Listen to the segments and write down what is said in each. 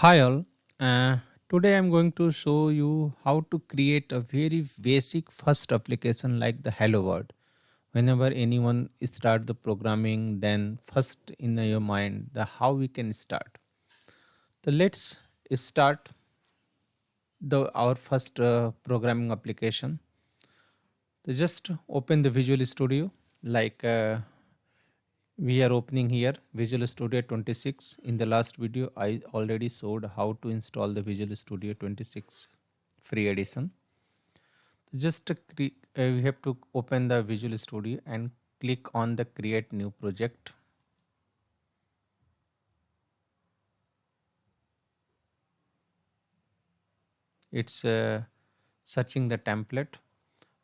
Hi all. Uh, Today I'm going to show you how to create a very basic first application like the Hello World. Whenever anyone start the programming, then first in your mind the how we can start. So let's start the our first programming application. So just open the Visual Studio like we are opening here Visual Studio 26. In the last video I already showed how to install the Visual Studio 26 free edition. Just we have to open the Visual Studio and click on the create new project. It's searching the template,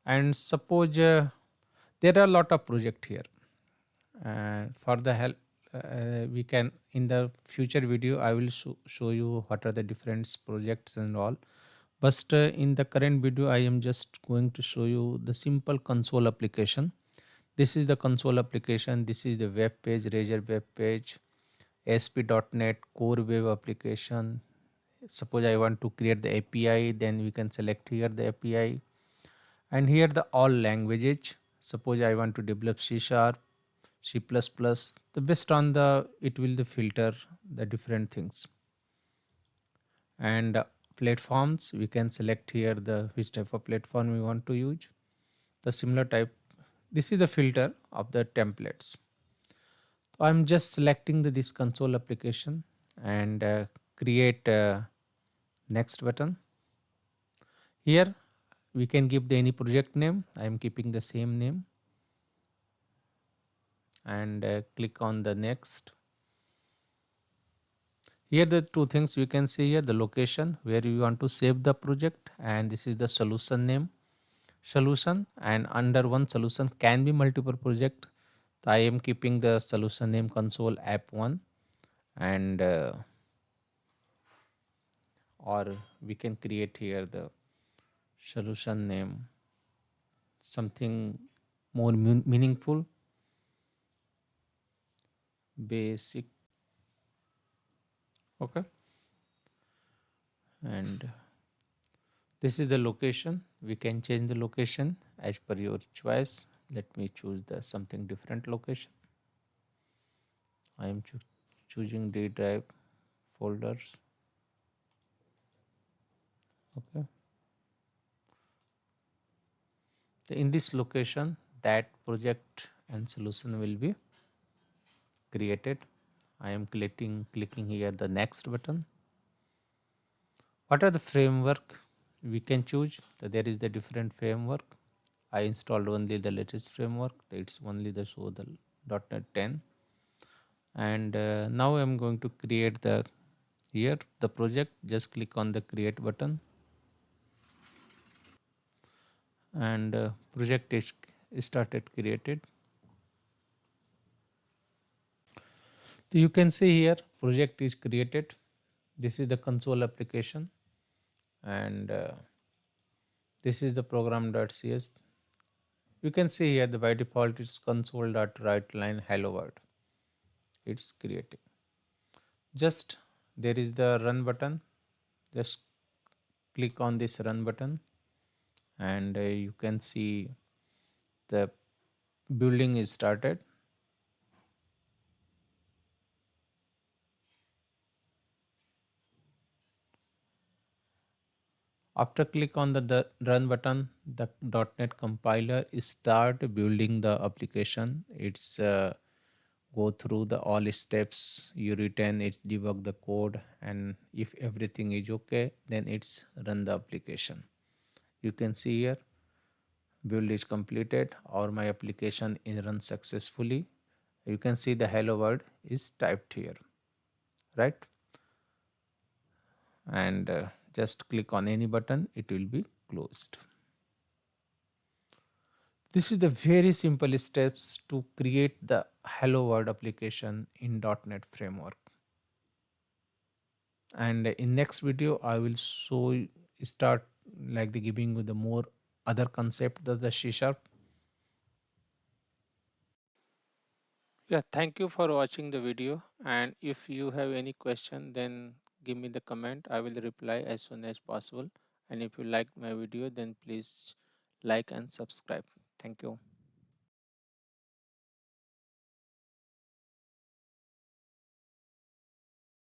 and suppose there are a lot of project here. For the help, we can in the future video I will show you what are the different projects and all. But in the current video I am just going to show you the simple console application. This is the console application. This is the web page, Razor web page, ASP.NET Core Web application. Suppose I want to create the API, then we can select here the API, and here the all languages. Suppose I want to develop C sharp, C++. The best on the it will the filter the different things, and platforms we can select here the which type of platform we want to use. The similar type. This is the filter of the templates. I'm just selecting this console application and create next button. Here we can give the any project name. I am keeping the same name and click on the next. Here the two things we can see here, the location where you want to save the project, and this is the solution name solution, and under one solution can be multiple project. So I am keeping the solution name console app 1, and or we can create here the solution name something more meaningful, basic. Okay, and this is the location. We can change the location as per your choice. Let me choose the something different location. I am choosing D drive folders. Okay, so in this location that project and solution will be created. I am clicking here the next button. What are the framework we can choose? So there is the different framework. I installed only the latest framework. It's only the show the .NET 10, and now I'm going to create the here the project. Just click on the create button, and project is started created. So you can see here project is created. This is the console application, and this is the program.cs. You can see here the by default it's console.writeline hello world. It's creating. Just there is the run button. Just click on this run button, and you can see the building is started. After click on the run button, the .NET compiler start building the application. It's go through the all steps you written. It's debug the code, and if everything is okay, then it's run the application. You can see here build is completed or my application is run successfully. You can see the hello world is typed here, right? And just click on any button, it will be closed. This is the very simple steps to create the hello world application in .NET framework. And in next video I will show start like the giving with the more other concept of the C sharp. Yeah, thank you for watching the video, and if you have any question then give me the comment. I will reply as soon as possible. And if you like my video, then please like and subscribe. Thank you.